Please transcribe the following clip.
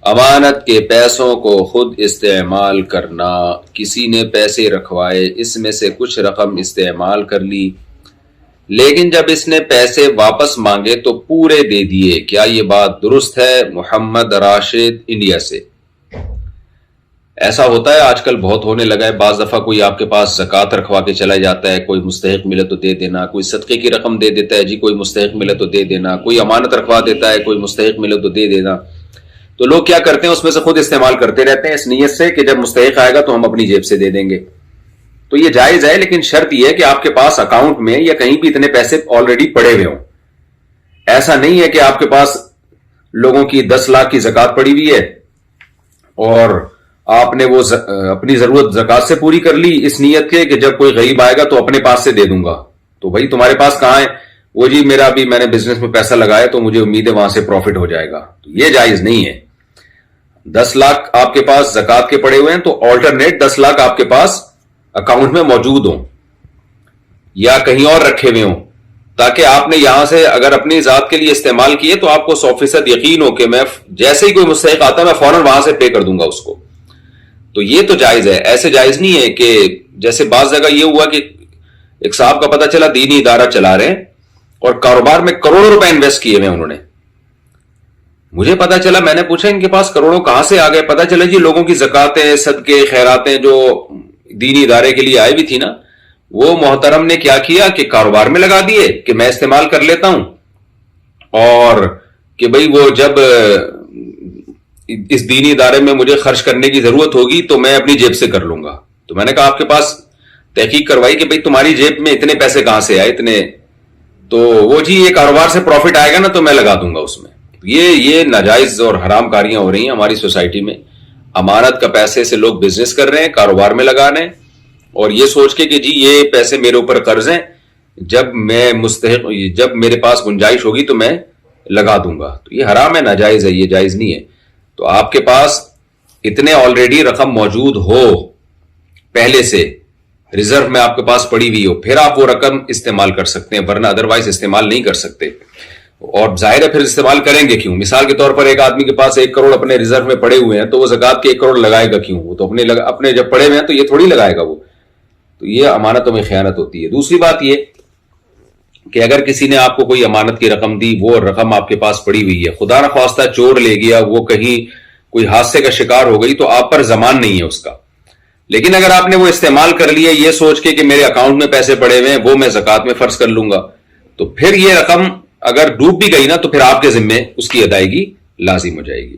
امانت کے پیسوں کو خود استعمال کرنا. کسی نے پیسے رکھوائے، اس میں سے کچھ رقم استعمال کر لی، لیکن جب اس نے پیسے واپس مانگے تو پورے دے دیے. کیا یہ بات درست ہے؟ محمد راشد انڈیا سے. ایسا ہوتا ہے، آج کل بہت ہونے لگا ہے. بعض دفعہ کوئی آپ کے پاس زکوٰۃ رکھوا کے چلا جاتا ہے، کوئی مستحق ملے تو دے دینا، کوئی صدقے کی رقم دے دیتا ہے، جی کوئی مستحق ملے تو دے دینا، کوئی امانت رکھوا دیتا ہے، کوئی مستحق ملے تو دے دینا. تو لوگ کیا کرتے ہیں، اس میں سے خود استعمال کرتے رہتے ہیں اس نیت سے کہ جب مستحق آئے گا تو ہم اپنی جیب سے دے دیں گے. تو یہ جائز ہے، لیکن شرط یہ ہے کہ آپ کے پاس اکاؤنٹ میں یا کہیں بھی اتنے پیسے آلریڈی پڑے ہوئے ہوں. ایسا نہیں ہے کہ آپ کے پاس لوگوں کی 10 لاکھ کی زکوٰۃ پڑی ہوئی ہے اور آپ نے وہ اپنی ضرورت زکوٰۃ سے پوری کر لی اس نیت کے کہ جب کوئی غریب آئے گا تو اپنے پاس سے دے دوں گا. تو بھائی تمہارے پاس کہاں ہے وہ؟ جی میرا ابھی میں نے بزنس میں پیسہ لگایا تو مجھے امید ہے وہاں سے پروفٹ ہو جائے گا. تو یہ جائز نہیں ہے. 10 لاکھ آپ کے پاس زکوٰۃ کے پڑے ہوئے ہیں تو آلٹرنیٹ 10 لاکھ آپ کے پاس اکاؤنٹ میں موجود ہوں یا کہیں اور رکھے ہوئے ہوں، تاکہ آپ نے یہاں سے اگر اپنی ذات کے لیے استعمال کیے تو آپ کو 100% یقین ہو کہ میں جیسے ہی کوئی مستحق آتا ہے میں فوراً وہاں سے پے کر دوں گا اس کو. تو یہ تو جائز ہے. ایسے جائز نہیں ہے کہ جیسے بعض جگہ یہ ہوا کہ ایک صاحب کا پتہ چلا دینی ادارہ چلا رہے ہیں اور کاروبار میں کروڑوں روپے انویسٹ کیے ہوئے انہوں نے. مجھے پتا چلا، میں نے پوچھا ان کے پاس کروڑوں کہاں سے آ گئے؟ پتا چلا جی لوگوں کی زکاتیں، صدقے، خیراتیں جو دینی ادارے کے لیے آئے بھی تھی نا، وہ محترم نے کیا کیا کہ کاروبار میں لگا دیے کہ میں استعمال کر لیتا ہوں، اور کہ بھئی وہ جب اس دینی ادارے میں مجھے خرچ کرنے کی ضرورت ہوگی تو میں اپنی جیب سے کر لوں گا. تو میں نے کہا آپ کے پاس تحقیق کروائی کہ بھئی تمہاری جیب میں اتنے پیسے کہاں سے آئے اتنے؟ تو وہ جی یہ کاروبار سے پروفٹ آئے گا نا تو میں لگا دوں گا اس میں. یہ ناجائز اور حرام کاریاں ہو رہی ہیں ہماری سوسائٹی میں. امانت کا پیسے سے لوگ بزنس کر رہے ہیں، کاروبار میں لگا رہے ہیں، اور یہ سوچ کے کہ جی یہ پیسے میرے اوپر قرض ہیں، جب میرے پاس گنجائش ہوگی تو میں لگا دوں گا. تو یہ حرام ہے، ناجائز ہے، یہ جائز نہیں ہے. تو آپ کے پاس اتنے آلریڈی رقم موجود ہو پہلے سے، ریزرو میں آپ کے پاس پڑی ہوئی ہو، پھر آپ وہ رقم استعمال کر سکتے ہیں، ورنہ ادروائز استعمال نہیں کر سکتے. اور ظاہر ہے پھر استعمال کریں گے کیوں؟ مثال کے طور پر ایک آدمی کے پاس 1 کروڑ اپنے ریزرو میں پڑے ہوئے ہیں تو وہ زکوٰۃ کے 1 کروڑ لگائے گا کیوں؟ وہ تو اپنے جب پڑے ہوئے ہیں تو یہ تھوڑی لگائے گا وہ. تو یہ امانتوں میں خیانت ہوتی ہے. دوسری بات یہ کہ اگر کسی نے آپ کو کوئی امانت کی رقم دی، وہ رقم آپ کے پاس پڑی ہوئی ہے، خدا نخواستہ چور لے گیا، وہ کہیں کوئی حادثے کا شکار ہو گئی، تو آپ پر ضمان نہیں ہے اس کا. لیکن اگر آپ نے وہ استعمال کر لیا یہ سوچ کے کہ میرے اکاؤنٹ میں پیسے پڑے ہوئے ہیں وہ میں زکوٰۃ میں فرض کر لوں گا، تو پھر یہ رقم اگر ڈوب بھی گئی نا تو پھر آپ کے ذمے اس کی ادائیگی لازم ہو جائے گی.